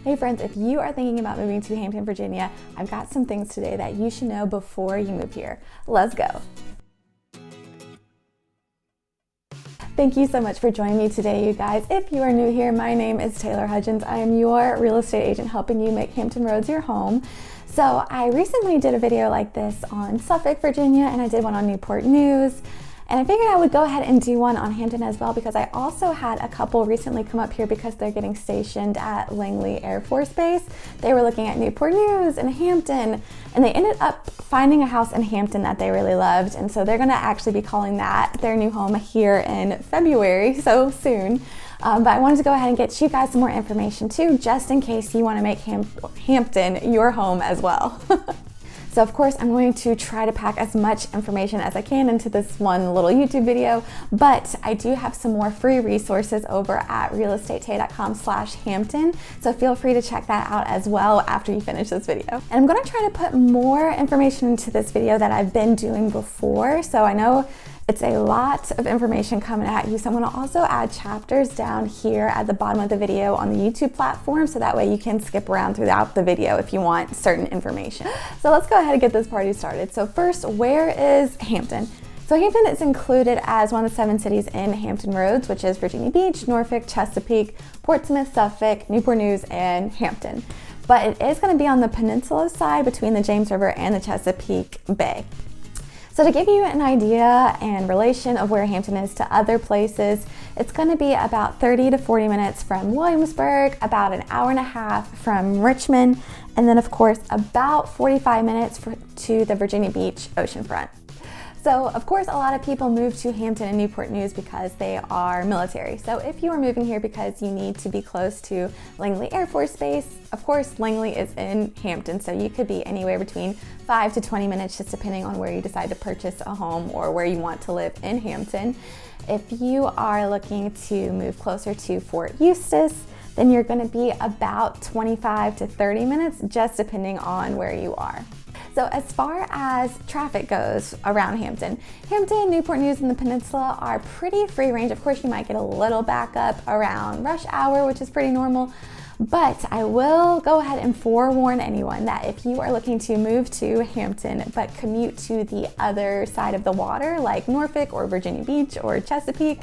Hey friends, if you are thinking about moving to Hampton, Virginia, I've got some things today that you should know before you move here. Let's go. Thank you so much for joining me today, you guys. If you are new here, my name is Taylor Hudgens. I am your real estate agent helping you make Hampton Roads your home. So I recently did a video like this on Suffolk, Virginia, and I did one on Newport News. And I figured I would go ahead and do one on Hampton as well, because I also had a couple recently come up here because they're getting stationed at Langley Air Force Base. They were looking at Newport News and Hampton, and they ended up finding a house in Hampton that they really loved. And so they're gonna actually be calling that their new home here in February, so soon. But I wanted to go ahead and get you guys some more information too, just in case you wanna make Hampton your home as well. So of course, I'm going to try to pack as much information as I can into this one little YouTube video, but I do have some more free resources over at realestatetoday.com/Hampton. So feel free to check that out as well after you finish this video. And I'm gonna try to put more information into this video that I've been doing before. So I know it's a lot of information coming at you. So I'm gonna also add chapters down here at the bottom of the video on the YouTube platform, so that way you can skip around throughout the video if you want certain information. So let's go ahead and get this party started. So first, where is Hampton? So Hampton is included as one of the 7 cities in Hampton Roads, which is Virginia Beach, Norfolk, Chesapeake, Portsmouth, Suffolk, Newport News, and Hampton. But it is gonna be on the peninsula side between the James River and the Chesapeake Bay. So to give you an idea and relation of where Hampton is to other places, it's going to be about 30 to 40 minutes from Williamsburg, about an hour and a half from Richmond, and then of course about 45 minutes to the Virginia Beach oceanfront. So of course, a lot of people move to Hampton and Newport News because they are military. So if you are moving here because you need to be close to Langley Air Force Base, of course Langley is in Hampton, so you could be anywhere between 5 to 20 minutes, just depending on where you decide to purchase a home or where you want to live in Hampton. If you are looking to move closer to Fort Eustis, then you're going to be about 25 to 30 minutes, just depending on where you are. So as far as traffic goes around Hampton, Newport News, and the peninsula are pretty free range. Of course, you might get a little backup around rush hour, which is pretty normal. But I will go ahead and forewarn anyone that if you are looking to move to Hampton but commute to the other side of the water, like Norfolk or Virginia Beach or Chesapeake,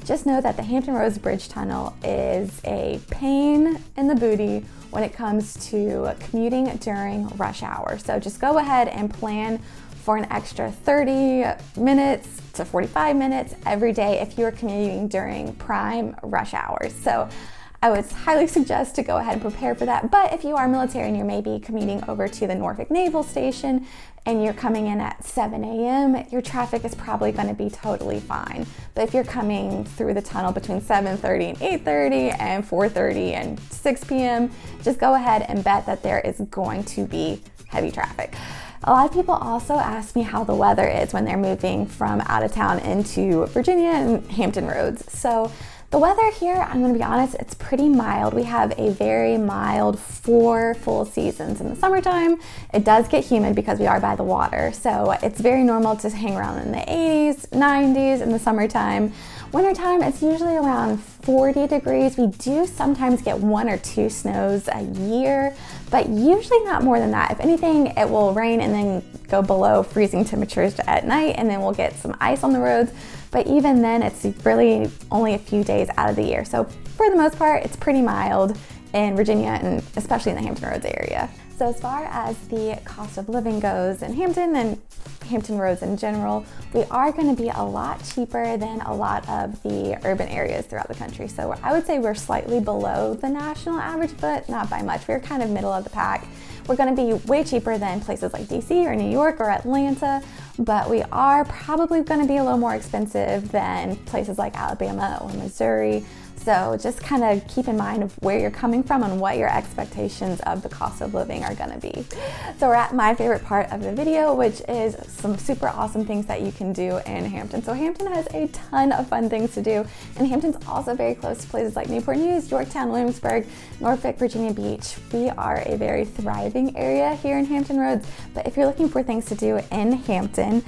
just know that the Hampton Roads Bridge Tunnel is a pain in the booty when it comes to commuting during rush hour. So just go ahead and plan for an extra 30 minutes to 45 minutes every day if you're commuting during prime rush hours. So I would highly suggest to go ahead and prepare for that. But if you are military and you're maybe commuting over to the Norfolk Naval Station and you're coming in at 7 a.m., your traffic is probably going to be totally fine. But if you're coming through the tunnel between 7:30 and 8:30 and 4:30 and 6 p.m., just go ahead and bet that there is going to be heavy traffic. A lot of people also ask me how the weather is when they're moving from out of town into Virginia and Hampton Roads. So the weather here, I'm going to be honest, it's pretty mild. We have a very mild 4 full seasons. In the summertime, it does get humid because we are by the water. So it's very normal to hang around in the 80s, 90s in the summertime. Wintertime, it's usually around 40 degrees. We do sometimes get 1 or 2 snows a year, but usually not more than that. If anything, it will rain and then go below freezing temperatures at night, and then we'll get some ice on the roads. But even then, it's really only a few days out of the year. So for the most part, it's pretty mild in Virginia, and especially in the Hampton Roads area. So as far as the cost of living goes in Hampton and Hampton Roads in general, we are going to be a lot cheaper than a lot of the urban areas throughout the country. So I would say we're slightly below the national average, but not by much. We're kind of middle of the pack. We're going to be way cheaper than places like DC or New York or Atlanta, but we are probably going to be a little more expensive than places like Alabama or Missouri. So just kind of keep in mind of where you're coming from and what your expectations of the cost of living are going to be. So we're at my favorite part of the video, which is some super awesome things that you can do in Hampton. So Hampton has a ton of fun things to do, and Hampton's also very close to places like Newport News, Yorktown, Williamsburg, Norfolk, Virginia Beach. We are a very thriving area here in Hampton Roads, but if you're looking for things to do in Hampton,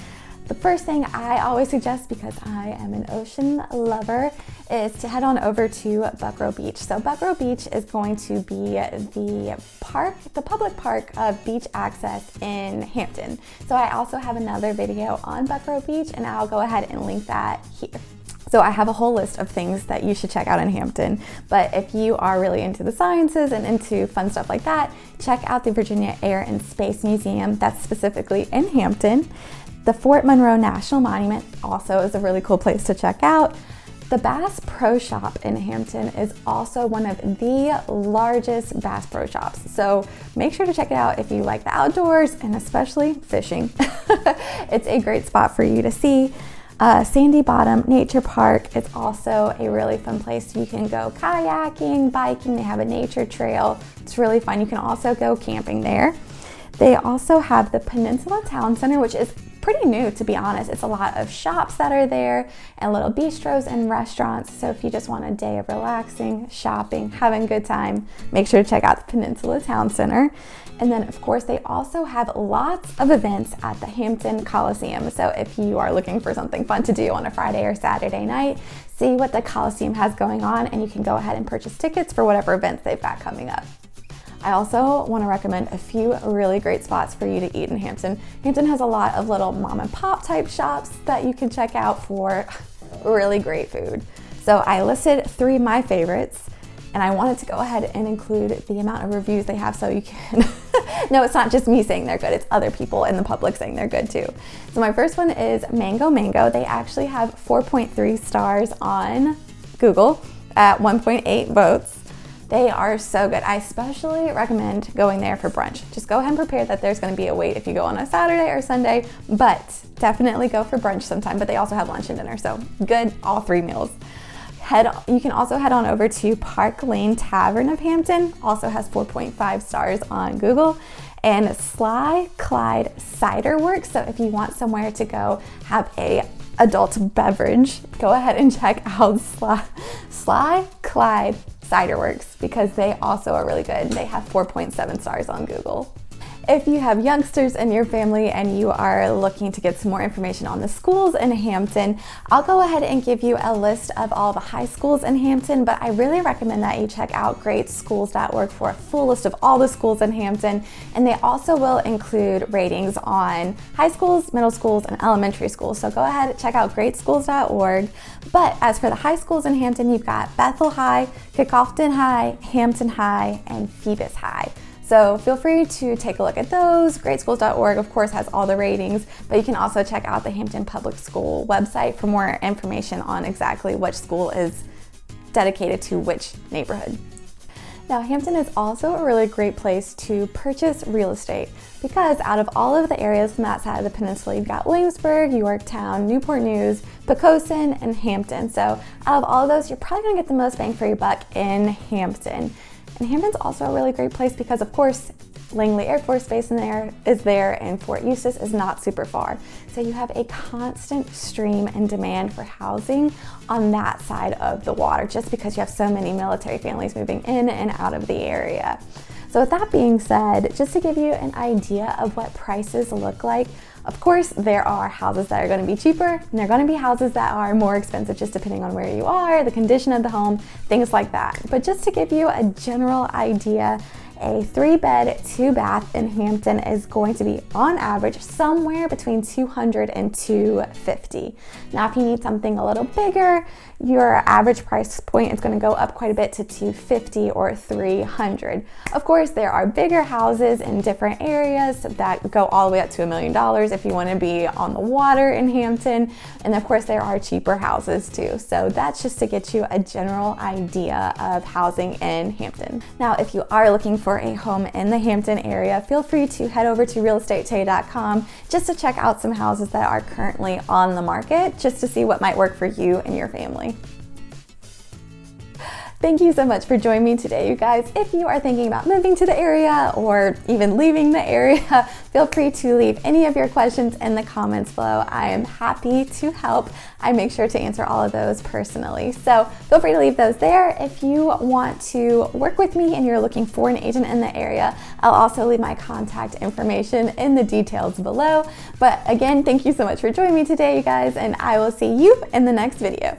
The first thing I always suggest, because I am an ocean lover, is to head on over to Buckrow Beach. So Buckrow Beach is going to be the public park of beach access in Hampton. So I also have another video on Buckrow Beach, and I'll go ahead and link that here. So I have a whole list of things that you should check out in Hampton, but if you are really into the sciences and into fun stuff like that, check out the Virginia Air and Space Museum. That's specifically in Hampton. The Fort Monroe National Monument also is a really cool place to check out. The Bass Pro Shop in Hampton is also one of the largest Bass Pro Shops. So make sure to check it out if you like the outdoors and especially fishing. It's a great spot for you to see. Sandy Bottom Nature Park is also a really fun place. You can go kayaking, biking, they have a nature trail. It's really fun. You can also go camping there. They also have the Peninsula Town Center, which is pretty new, to be honest. It's a lot of shops that are there and little bistros and restaurants. So if you just want a day of relaxing, shopping, having a good time, make sure to check out the Peninsula Town Center. And then of course, they also have lots of events at the Hampton Coliseum. So if you are looking for something fun to do on a Friday or Saturday night, see what the Coliseum has going on, and you can go ahead and purchase tickets for whatever events they've got coming up. I also want to recommend a few really great spots for you to eat in Hampton. Hampton has a lot of little mom and pop type shops that you can check out for really great food. So I listed 3 of my favorites, and I wanted to go ahead and include the amount of reviews they have so you can no, it's not just me saying they're good, it's other people in the public saying they're good too. So my first one is Mango Mango. They actually have 4.3 stars on Google at 1.8 votes. They are so good. I especially recommend going there for brunch. Just go ahead and prepare that there's going to be a wait if you go on a Saturday or Sunday, but definitely go for brunch sometime. But they also have lunch and dinner, so good all 3 meals. You can also head on over to Park Lane Tavern of Hampton, also has 4.5 stars on Google. And Sly Clyde Cider Works, so if you want somewhere to go have a adult beverage, go ahead and check out Sly Clyde Cider Works, because they also are really good. They have 4.7 stars on Google. If you have youngsters in your family and you are looking to get some more information on the schools in Hampton, I'll go ahead and give you a list of all the high schools in Hampton, but I really recommend that you check out greatschools.org for a full list of all the schools in Hampton. And they also will include ratings on high schools, middle schools, and elementary schools. So go ahead and check out greatschools.org. But as for the high schools in Hampton, you've got Bethel High, Kickoffton High, Hampton High, and Phoebus High. So feel free to take a look at those. Greatschools.org, of course, has all the ratings, but you can also check out the Hampton Public School website for more information on exactly which school is dedicated to which neighborhood. Now, Hampton is also a really great place to purchase real estate, because out of all of the areas from that side of the peninsula, you've got Williamsburg, Yorktown, Newport News, Poquoson, and Hampton. So out of all of those, you're probably gonna get the most bang for your buck in Hampton. And Hampton's also a really great place because, of course, Langley Air Force Base is there, and Fort Eustis is not super far. So you have a constant stream and demand for housing on that side of the water, just because you have so many military families moving in and out of the area. So with that being said, just to give you an idea of what prices look like, of course, there are houses that are going to be cheaper, and there are going to be houses that are more expensive, just depending on where you are, the condition of the home, things like that. But just to give you a general idea, a 3-bed, 2-bath in Hampton is going to be on average somewhere between $200 and $250. Now, if you need something a little bigger, your average price point is going to go up quite a bit to $250 or $300. Of course, there are bigger houses in different areas that go all the way up to $1 million if you want to be on the water in Hampton. And of course, there are cheaper houses too. So that's just to get you a general idea of housing in Hampton. Now, if you are looking for a home in the Hampton area, feel free to head over to realestatetoday.com just to check out some houses that are currently on the market, just to see what might work for you and your family. Thank you so much for joining me today, you guys. If you are thinking about moving to the area or even leaving the area, feel free to leave any of your questions in the comments below. I am happy to help. I make sure to answer all of those personally. So feel free to leave those there. If you want to work with me and you're looking for an agent in the area, I'll also leave my contact information in the details below. But again, thank you so much for joining me today, you guys, and I will see you in the next video.